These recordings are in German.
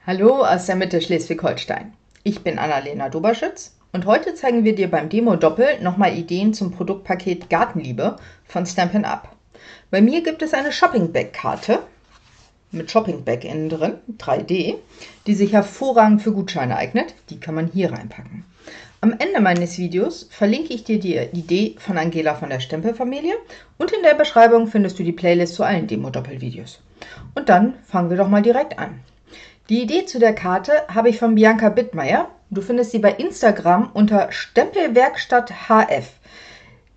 Hallo aus der Mitte Schleswig-Holstein. Ich bin Annalena Doberschütz und heute zeigen wir dir beim Demo-Doppel nochmal Ideen zum Produktpaket Gartenliebe von Stampin' Up. Bei mir gibt es eine Shopping-Bag-Karte mit Shopping-Bag innen drin, 3D, die sich hervorragend für Gutscheine eignet. Die kann man hier reinpacken. Am Ende meines Videos verlinke ich dir die Idee von Angela von der Stempelfamilie und in der Beschreibung findest du die Playlist zu allen Demo-Doppel-Videos. Und dann fangen wir doch mal direkt an. Die Idee zu der Karte habe ich von Bianca Bittmeier. Du findest sie bei Instagram unter Stempelwerkstatt HF.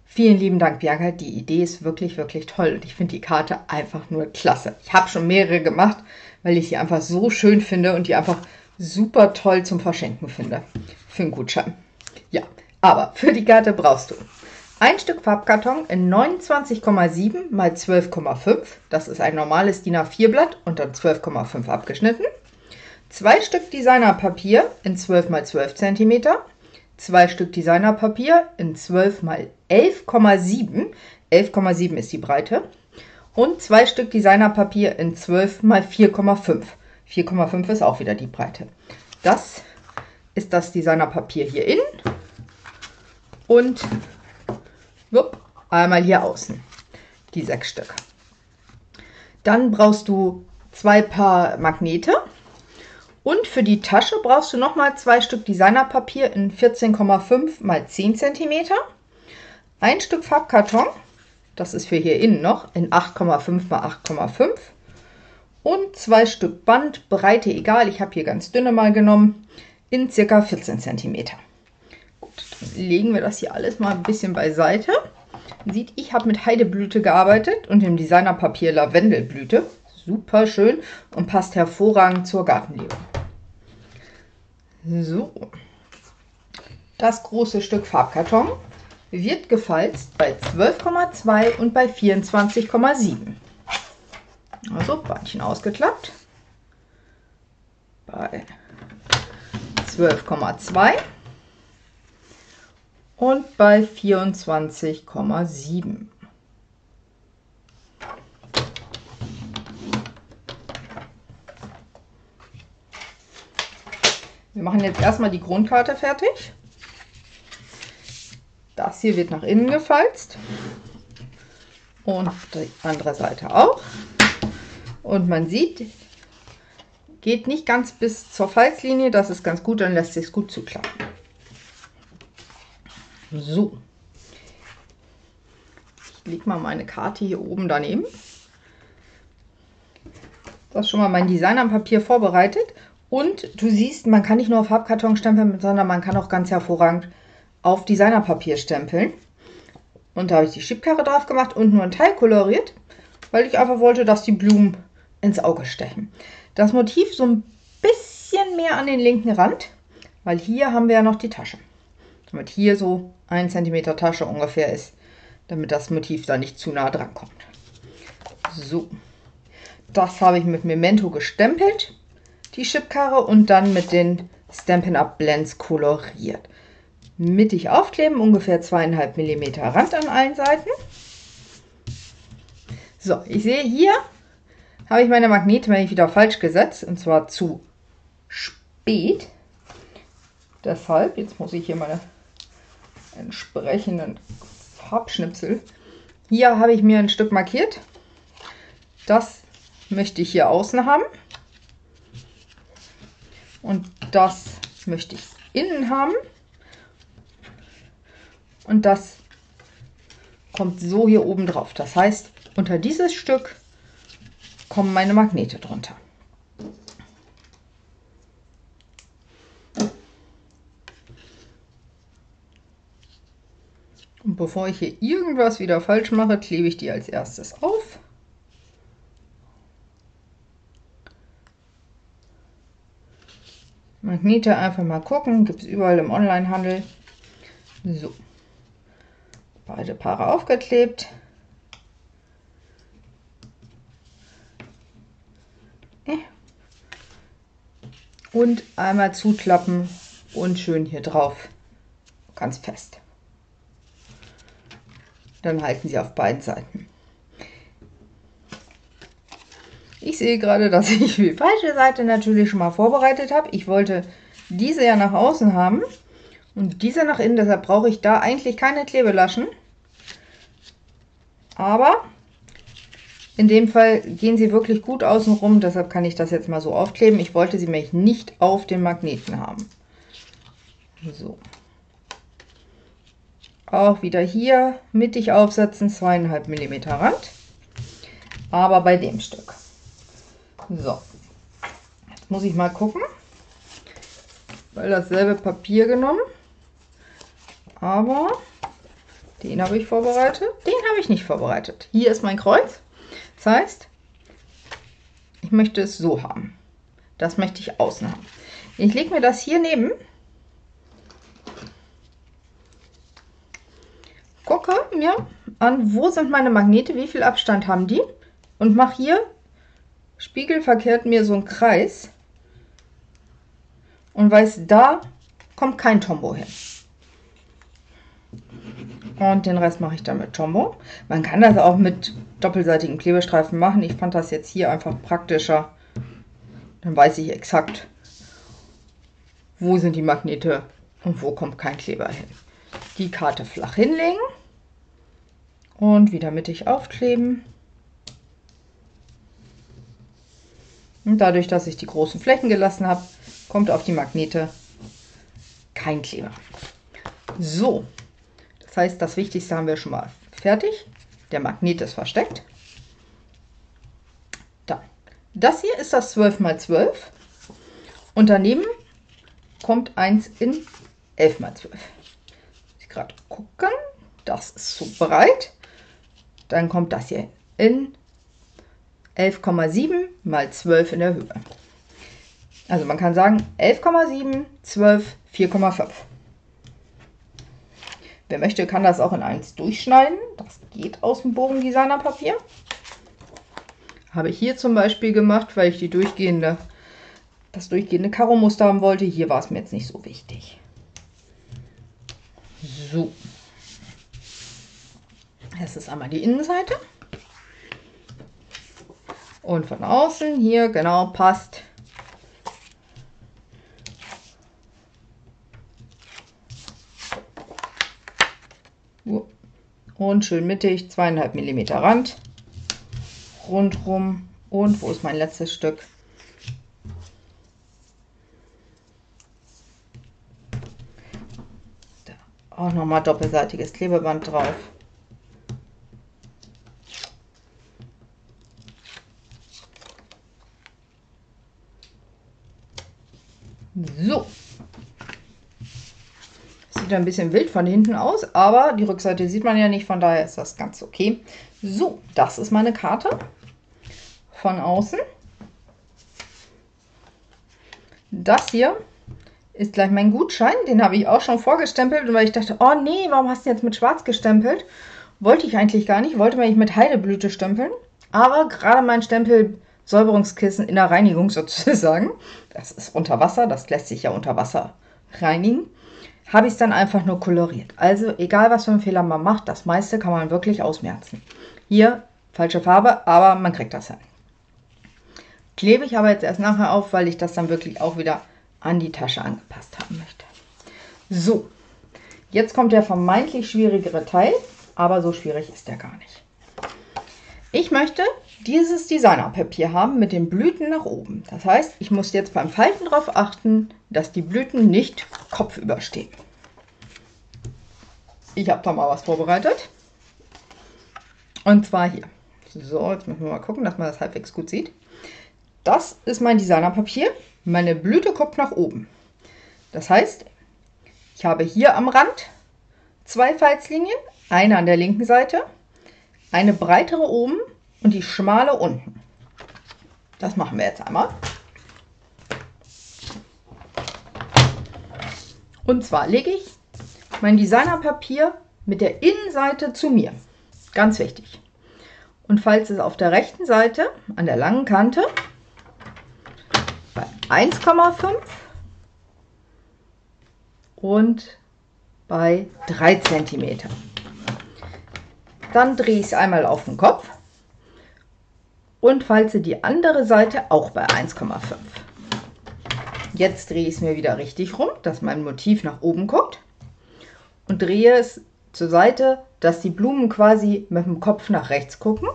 Vielen lieben Dank, Bianca. Die Idee ist wirklich, wirklich toll und ich finde die Karte einfach nur klasse. Ich habe schon mehrere gemacht, weil ich sie einfach so schön finde und die einfach super toll zum Verschenken finde. Für einen Gutschein. Ja, aber für die Karte brauchst du ein Stück Farbkarton in 29,7 x 12,5. Das ist ein normales DIN A4-Blatt und dann 12,5 abgeschnitten. 2 Stück Designerpapier in 12 x 12 cm, 2 Stück Designerpapier in 12 x 11,7, 11,7 ist die Breite, und 2 Stück Designerpapier in 12 x 4,5, 4,5 ist auch wieder die Breite. Das ist das Designerpapier hier innen und einmal hier außen, die 6 Stück. Dann brauchst du 2 Paar Magnete. Und für die Tasche brauchst du nochmal 2 Stück Designerpapier in 14,5 x 10 cm, ein Stück Farbkarton, das ist für hier innen noch, in 8,5 x 8,5 und 2 Stück Band, Breite egal, ich habe hier ganz dünne mal genommen, in ca. 14 cm. Gut, dann legen wir das hier alles mal ein bisschen beiseite. Man sieht, ich habe mit Heideblüte gearbeitet und dem Designerpapier Lavendelblüte. Super schön und passt hervorragend zur Gartenliebe. So, das große Stück Farbkarton wird gefalzt bei 12,2 und bei 24,7. Also Beinchen ausgeklappt bei 12,2 und bei 24,7. Wir machen jetzt erstmal die Grundkarte fertig. Das hier wird nach innen gefalzt und die andere Seite auch. Und man sieht, geht nicht ganz bis zur Falzlinie, das ist ganz gut, dann lässt sich es gut zuklappen. So, ich lege mal meine Karte hier oben daneben. Das ist schon mal mein Designerpapier vorbereitet. Und du siehst, man kann nicht nur auf Farbkarton stempeln, sondern man kann auch ganz hervorragend auf Designerpapier stempeln. Und da habe ich die Schiebkarre drauf gemacht und nur ein Teil koloriert, weil ich einfach wollte, dass die Blumen ins Auge stechen. Das Motiv so ein bisschen mehr an den linken Rand, weil hier haben wir ja noch die Tasche. Damit hier so 1 cm Tasche ungefähr ist, damit das Motiv da nicht zu nah dran kommt. So, das habe ich mit Memento gestempelt, die Chipkarre, und dann mit den Stampin' Up Blends koloriert. Mittig aufkleben, ungefähr 2,5 mm Rand an allen Seiten. So, ich sehe, hier habe ich meine Magnete wieder falsch gesetzt, und zwar zu spät. Deshalb, jetzt muss ich hier meine entsprechenden Farbschnipsel. Hier habe ich mir ein Stück markiert. Das möchte ich hier außen haben. Und das möchte ich innen haben. Und das kommt so hier oben drauf. Das heißt, unter dieses Stück kommen meine Magnete drunter. Und bevor ich hier irgendwas wieder falsch mache, klebe ich die als erstes auf. Magnete einfach mal gucken, gibt es überall im Onlinehandel. So, beide Paare aufgeklebt. Und einmal zuklappen und schön hier drauf, ganz fest. Dann halten sie auf beiden Seiten. Ich sehe gerade, dass ich die falsche Seite natürlich schon mal vorbereitet habe. Ich wollte diese ja nach außen haben und diese nach innen, deshalb brauche ich da eigentlich keine Klebelaschen. Aber in dem Fall gehen sie wirklich gut außen rum, deshalb kann ich das jetzt mal so aufkleben. Ich wollte sie nämlich nicht auf den Magneten haben. So. Auch wieder hier mittig aufsetzen, 2,5 mm Rand. Aber bei dem Stück. So. Jetzt muss ich mal gucken. Weil dasselbe Papier genommen. Aber den habe ich vorbereitet. Den habe ich nicht vorbereitet. Hier ist mein Kreuz. Das heißt, ich möchte es so haben. Das möchte ich außen haben. Ich lege mir das hier neben. Gucke mir an, wo sind meine Magnete, wie viel Abstand haben die. Und mache hier spiegelverkehrt mir so einen Kreis. Und weiß, da kommt kein Tombow hin. Und den Rest mache ich dann mit Tombow. Man kann das auch mit doppelseitigen Klebestreifen machen. Ich fand das jetzt hier einfach praktischer. Dann weiß ich exakt, wo sind die Magnete und wo kommt kein Kleber hin. Die Karte flach hinlegen und wieder mittig aufkleben. Und dadurch, dass ich die großen Flächen gelassen habe, kommt auf die Magnete kein Kleber. So, das heißt, das Wichtigste haben wir schon mal fertig. Der Magnet ist versteckt. Dann, das hier ist das 12×12 und daneben kommt eins in 11×12. Ich gerade gucken, das ist zu breit. Dann kommt das hier in 11,7 mal 12 in der Höhe. Also man kann sagen 11,7, 12, 4,5. Wer möchte, kann das auch in 1 durchschneiden. Das geht aus dem Bogendesignerpapier. Habe ich hier zum Beispiel gemacht, weil ich das durchgehende Karo-Muster haben wollte. Hier war es mir jetzt nicht so wichtig. So. Das ist einmal die Innenseite. Und von außen hier genau passt. Und schön mittig, 2,5 mm Rand. Rundrum. Und wo ist mein letztes Stück? Da auch nochmal doppelseitiges Klebeband drauf. So. Sieht ein bisschen wild von hinten aus, aber die Rückseite sieht man ja nicht, von daher ist das ganz okay. So, das ist meine Karte von außen. Das hier ist gleich mein Gutschein, den habe ich auch schon vorgestempelt, und weil ich dachte, oh nee, warum hast du jetzt mit Schwarz gestempelt? Wollte ich eigentlich gar nicht, wollte mich mit Heideblüte stempeln, aber gerade mein Stempelsäuberungskissen in der Reinigung sozusagen, das ist unter Wasser, das lässt sich ja unter Wasser reinigen, habe ich es dann einfach nur koloriert. Also egal, was für einen Fehler man macht, das meiste kann man wirklich ausmerzen. Hier falsche Farbe, aber man kriegt das hin. Klebe ich aber jetzt erst nachher auf, weil ich das dann wirklich auch wieder an die Tasche angepasst haben möchte. So, jetzt kommt der vermeintlich schwierigere Teil, aber so schwierig ist der gar nicht. Ich möchte dieses Designerpapier haben mit den Blüten nach oben. Das heißt, ich muss jetzt beim Falten darauf achten, dass die Blüten nicht kopfüber stehen. Ich habe da mal was vorbereitet. Und zwar hier. So, jetzt müssen wir mal gucken, dass man das halbwegs gut sieht. Das ist mein Designerpapier. Meine Blüte guckt nach oben. Das heißt, ich habe hier am Rand 2 Falzlinien, eine an der linken Seite, eine breitere oben und die schmale unten. Das machen wir jetzt einmal. Und zwar lege ich mein Designerpapier mit der Innenseite zu mir. Ganz wichtig. Und falte es auf der rechten Seite an der langen Kante bei 1,5 und bei 3 cm. Dann drehe ich es einmal auf den Kopf und falze die andere Seite auch bei 1,5. Jetzt drehe ich es mir wieder richtig rum, dass mein Motiv nach oben guckt und drehe es zur Seite, dass die Blumen quasi mit dem Kopf nach rechts gucken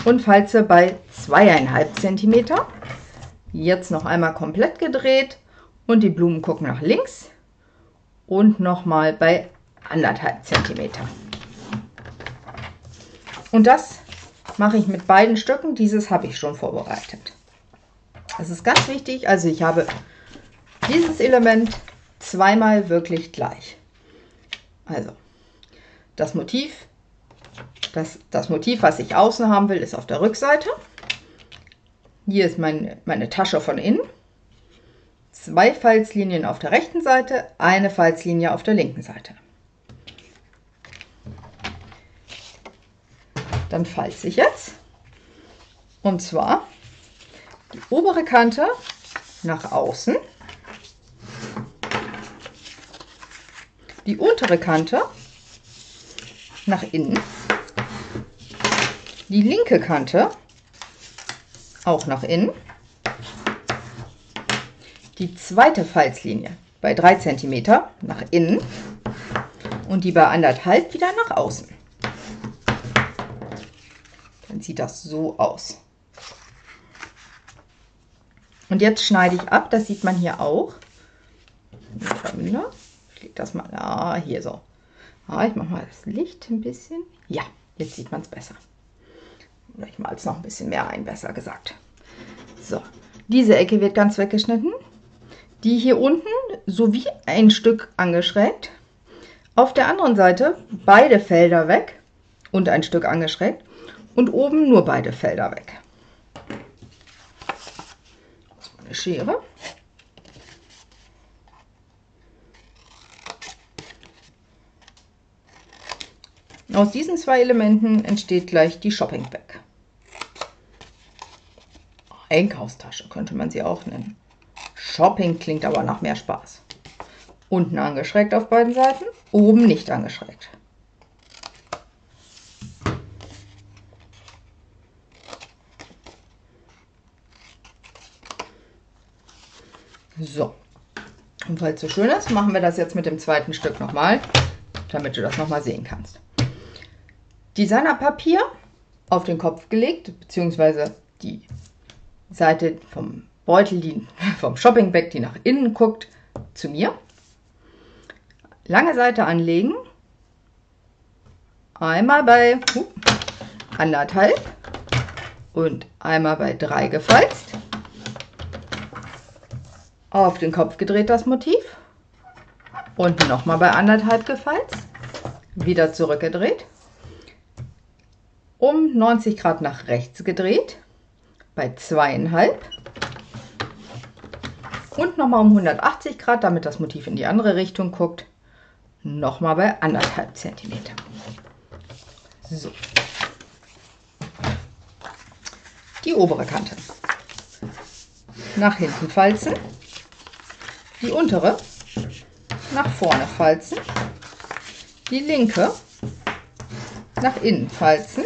und falze bei 2,5 cm. Jetzt noch einmal komplett gedreht und die Blumen gucken nach links und nochmal bei 1,5 cm. Und das mache ich mit beiden Stücken. Dieses habe ich schon vorbereitet. Das ist ganz wichtig. Also ich habe dieses Element zweimal wirklich gleich. Also das Motiv, was ich außen haben will, ist auf der Rückseite. Hier ist meine Tasche von innen. 2 Falzlinien auf der rechten Seite, eine Falzlinie auf der linken Seite. Dann falze ich jetzt. Und zwar die obere Kante nach außen, die untere Kante nach innen, die linke Kante auch nach innen, die zweite Falzlinie bei 3 cm nach innen und die bei 1,5 wieder nach außen. Dann sieht das so aus. Und jetzt schneide ich ab, das sieht man hier auch. Ich lege das mal hier so. Ich mache mal das Licht ein bisschen. Ja, jetzt sieht man es besser. Oder ich male es noch ein bisschen mehr ein, besser gesagt. So, diese Ecke wird ganz weggeschnitten. Die hier unten sowie ein Stück angeschrägt. Auf der anderen Seite beide Felder weg und ein Stück angeschrägt. Und oben nur beide Felder weg. Eine Schere. Aus diesen 2 Elementen entsteht gleich die Shopping Bag. Einkaufstasche könnte man sie auch nennen. Shopping klingt aber nach mehr Spaß. Unten angeschrägt auf beiden Seiten, oben nicht angeschrägt. So, und weil es so schön ist, machen wir das jetzt mit dem zweiten Stück nochmal, damit du das nochmal sehen kannst. Designerpapier auf den Kopf gelegt, beziehungsweise die Seite vom Beutel, vom Shopping Bag, die nach innen guckt, zu mir. Lange Seite anlegen, einmal bei 1,5 und einmal bei 3 gefalzt. Auf den Kopf gedreht das Motiv und nochmal bei 1,5 gefalzt, wieder zurückgedreht, um 90 Grad nach rechts gedreht, bei 2,5 und nochmal um 180 Grad, damit das Motiv in die andere Richtung guckt, nochmal bei 1,5 cm. So. Die obere Kante nach hinten falzen. Die untere nach vorne falzen, die linke nach innen falzen,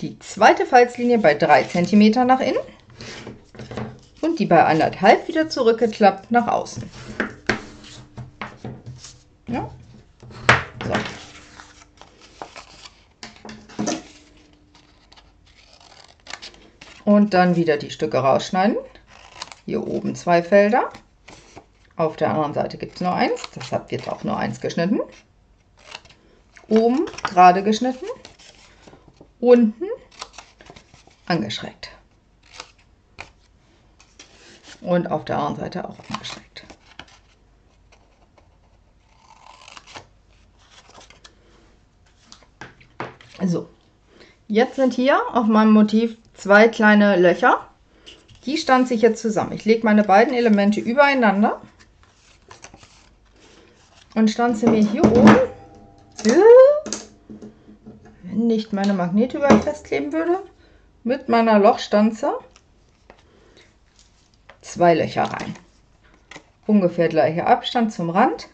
die zweite Falzlinie bei 3 cm nach innen und die bei 1,5 wieder zurückgeklappt nach außen. Ja. So. Und dann wieder die Stücke rausschneiden. Hier oben 2 Felder. Auf der anderen Seite gibt es nur eins, deshalb wird auch nur eins geschnitten. Oben gerade geschnitten, unten angeschrägt. Und auf der anderen Seite auch angeschrägt. So, jetzt sind hier auf meinem Motiv 2 kleine Löcher. Die stanze ich jetzt zusammen. Ich lege meine beiden Elemente übereinander und stanze mir hier oben, wenn nicht meine Magnete überall festkleben würde, mit meiner Lochstanze 2 Löcher rein. Ungefähr gleicher Abstand zum Rand.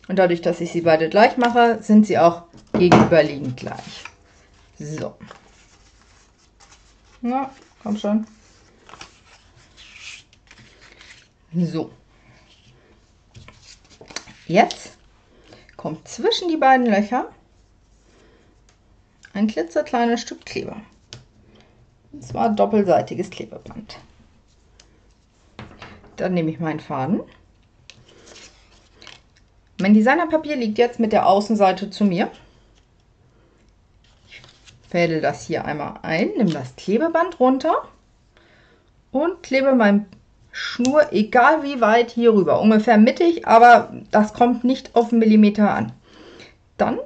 Und dadurch, dass ich sie beide gleich mache, sind sie auch gegenüberliegend gleich. So. Na, komm schon. So. Jetzt kommt zwischen die beiden Löcher ein klitzekleines Stück Kleber. Und zwar doppelseitiges Klebeband. Dann nehme ich meinen Faden. Mein Designerpapier liegt jetzt mit der Außenseite zu mir. Ich fädel das hier einmal ein, nehme das Klebeband runter und klebe mein Schnur, egal wie weit, hier rüber. Ungefähr mittig, aber das kommt nicht auf einen Millimeter an. Dann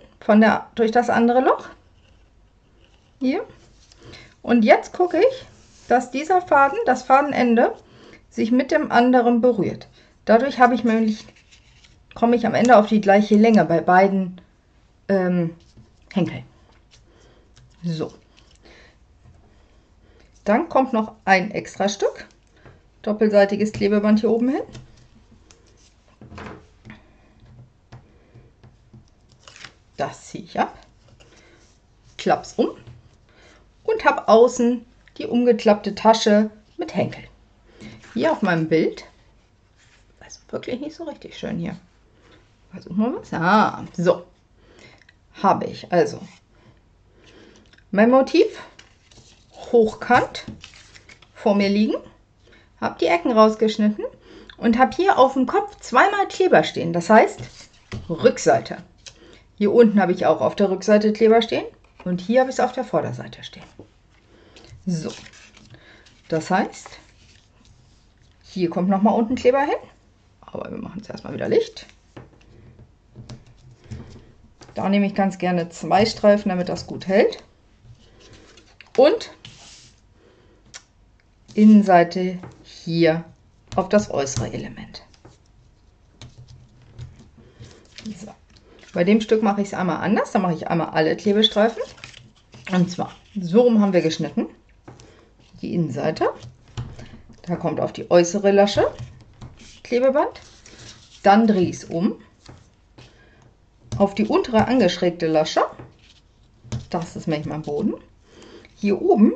durch das andere Loch. Hier. Und jetzt gucke ich, dass dieser Faden, das Fadenende, sich mit dem anderen berührt. Dadurch komme ich am Ende auf die gleiche Länge bei beiden Henkeln. So. Dann kommt noch ein extra Stück doppelseitiges Klebeband hier oben hin. Das ziehe ich ab, klapp's um und habe außen die umgeklappte Tasche mit Henkeln. Hier auf meinem Bild, also wirklich nicht so richtig schön hier. Versuchen wir was. Ah, so. Habe ich also mein Motiv hochkant vor mir liegen, habe die Ecken rausgeschnitten und habe hier auf dem Kopf zweimal Kleber stehen. Das heißt Rückseite. Hier unten habe ich auch auf der Rückseite Kleber stehen und hier habe ich es auf der Vorderseite stehen. So, das heißt, hier kommt noch mal unten Kleber hin, aber wir machen es erstmal wieder Licht. Da nehme ich ganz gerne 2 Streifen, damit das gut hält. Und Innenseite hier auf das äußere Element. So. Bei dem Stück mache ich es einmal anders. Da mache ich einmal alle Klebestreifen. Und zwar, so rum haben wir geschnitten. Die Innenseite. Da kommt auf die äußere Lasche Klebeband. Dann drehe ich es um. Auf die untere angeschrägte Lasche. Das ist nämlich mein Boden. Hier oben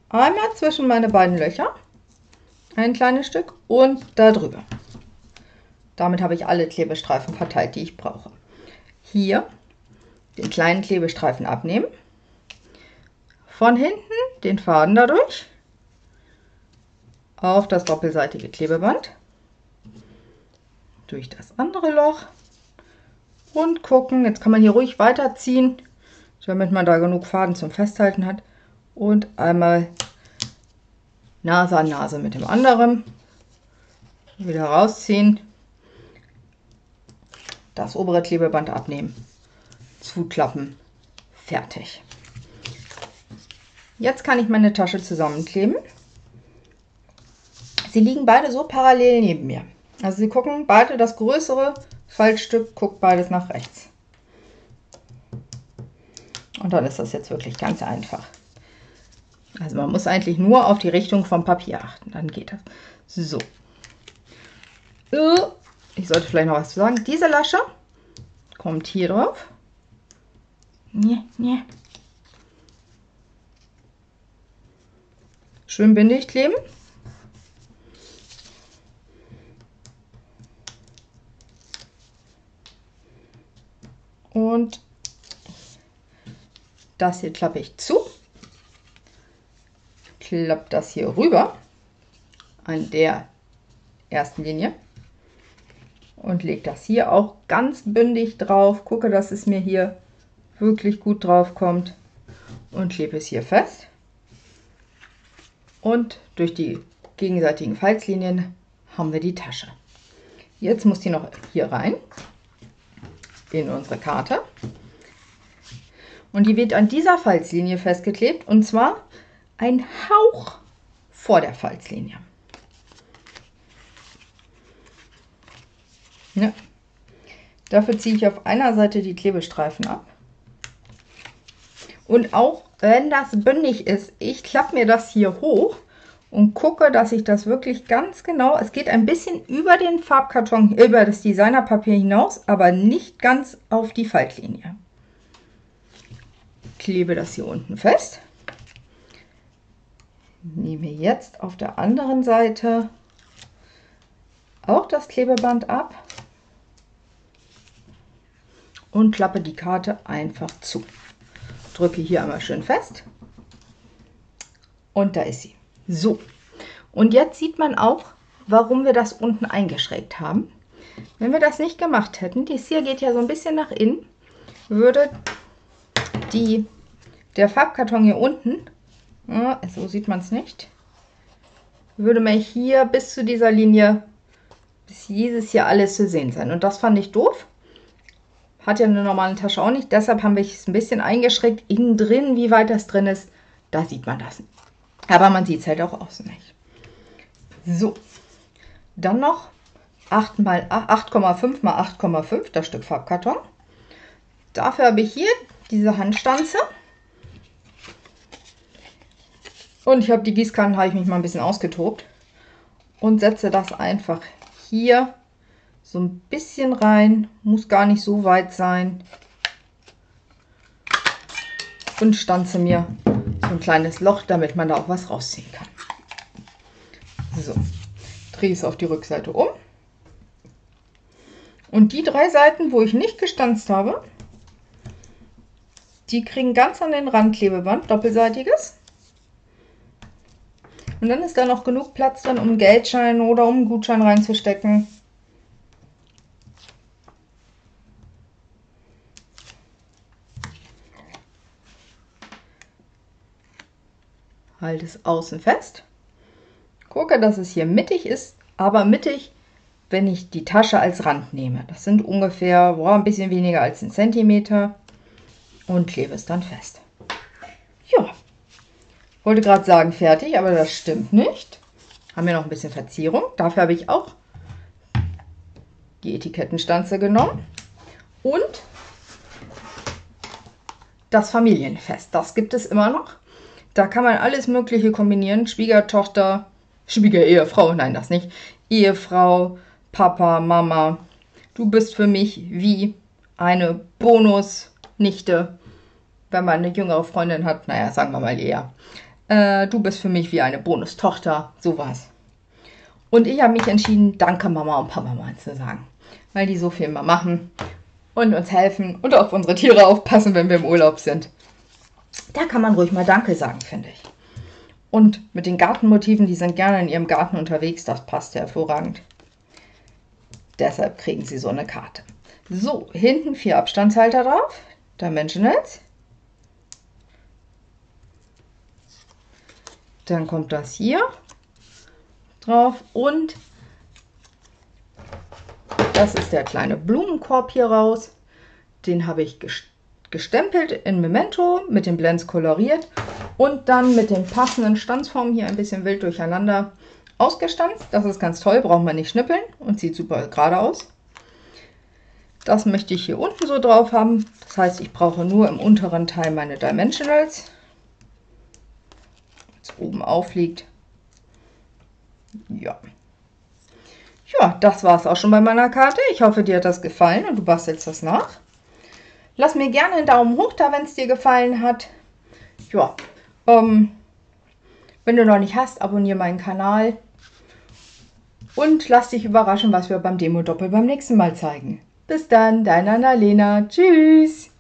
einmal zwischen meine beiden Löcher ein kleines Stück und da drüber. Damit habe ich alle Klebestreifen verteilt, die ich brauche. Hier den kleinen Klebestreifen abnehmen, von hinten den Faden dadurch auf das doppelseitige Klebeband, durch das andere Loch und gucken. Jetzt kann man hier ruhig weiterziehen, damit man da genug Faden zum Festhalten hat. Und einmal Nase an Nase mit dem anderen. Wieder rausziehen. Das obere Klebeband abnehmen. Zuklappen. Fertig. Jetzt kann ich meine Tasche zusammenkleben. Sie liegen beide so parallel neben mir. Also sie gucken beide, das größere Faltstück guckt beides nach rechts. Und dann ist das jetzt wirklich ganz einfach. Also man muss eigentlich nur auf die Richtung vom Papier achten, dann geht das. So. Ich sollte vielleicht noch was zu sagen. Diese Lasche kommt hier drauf. Schön bündig kleben. Und das hier klappe ich zu. Klappe das hier rüber an der ersten Linie und lege das hier auch ganz bündig drauf. Gucke, dass es mir hier wirklich gut drauf kommt und klebe es hier fest. Und durch die gegenseitigen Falzlinien haben wir die Tasche. Jetzt muss die noch hier rein in unsere Karte. Und die wird an dieser Falzlinie festgeklebt und zwar ein Hauch vor der Falzlinie. Ja. Dafür ziehe ich auf einer Seite die Klebestreifen ab. Und auch wenn das bündig ist, ich klappe mir das hier hoch und gucke, dass ich das wirklich ganz genau, es geht ein bisschen über den Farbkarton, über das Designerpapier hinaus, aber nicht ganz auf die Faltlinie. klebe das hier unten fest. Nehme jetzt auf der anderen Seite auch das Klebeband ab und klappe die Karte einfach zu. Drücke hier einmal schön fest und da ist sie. So, und jetzt sieht man auch, warum wir das unten eingeschrägt haben. Wenn wir das nicht gemacht hätten, dies hier geht ja so ein bisschen nach innen, würde der Farbkarton hier unten, ja, so sieht man es nicht, würde mir hier bis zu dieser Linie, bis dieses hier alles zu sehen sein. Und das fand ich doof. Hat ja eine normale Tasche auch nicht. Deshalb haben wir es ein bisschen eingeschrägt. Innen drin, wie weit das drin ist, da sieht man das. Aber man sieht es halt auch außen nicht. So, dann noch 8,5 x 8,5, das Stück Farbkarton. Dafür habe ich hier diese Handstanze. Und ich habe die Gießkanne, habe ich mich mal ein bisschen ausgetobt. Und setze das einfach hier so ein bisschen rein. Muss gar nicht so weit sein. Und stanze mir so ein kleines Loch, damit man da auch was rausziehen kann. So, drehe es auf die Rückseite um. Und die 3 Seiten, wo ich nicht gestanzt habe, die kriegen ganz an den Rand Klebeband, doppelseitiges. Und dann ist da noch genug Platz drin, um Geldschein oder um einen Gutschein reinzustecken. Halte es außen fest. Gucke, dass es hier mittig ist, aber mittig, wenn ich die Tasche als Rand nehme. Das sind ungefähr ein bisschen weniger als 1 cm und klebe es dann fest. Ja, wollte gerade sagen fertig, aber das stimmt nicht. Haben wir noch ein bisschen Verzierung. Dafür habe ich auch die Etikettenstanze genommen und das Familienfest. Das gibt es immer noch. Da kann man alles Mögliche kombinieren. Schwiegertochter, Schwiegerehefrau, nein, das nicht. Ehefrau, Papa, Mama. Du bist für mich wie eine Bonusnichte, wenn man eine jüngere Freundin hat. Naja, sagen wir mal eher. Du bist für mich wie eine Bonustochter, sowas. Und ich habe mich entschieden, danke Mama und Papa mal zu sagen. Weil die so viel immer machen und uns helfen und auf unsere Tiere aufpassen, wenn wir im Urlaub sind. Da kann man ruhig mal Danke sagen, finde ich. Und mit den Gartenmotiven, die sind gerne in ihrem Garten unterwegs, das passt hervorragend. Deshalb kriegen sie so eine Karte. So, hinten 4 Abstandshalter drauf, Dimensionals. Dann kommt das hier drauf und das ist der kleine Blumenkorb hier raus. Den habe ich gestempelt in Memento, mit den Blends koloriert und dann mit den passenden Stanzformen hier ein bisschen wild durcheinander ausgestanzt. Das ist ganz toll, braucht man nicht schnippeln und sieht super gerade aus. Das möchte ich hier unten so drauf haben. Das heißt, ich brauche nur im unteren Teil meine Dimensionals. Jetzt oben aufliegt. Ja. Ja, das war es auch schon bei meiner Karte. Ich hoffe, dir hat das gefallen und du bastelst das nach. Lass mir gerne einen Daumen hoch da, wenn es dir gefallen hat. Ja, wenn du noch nicht hast, abonniere meinen Kanal. Und lass dich überraschen, was wir beim Demo-Doppel beim nächsten Mal zeigen. Bis dann, deine Annalena. Tschüss!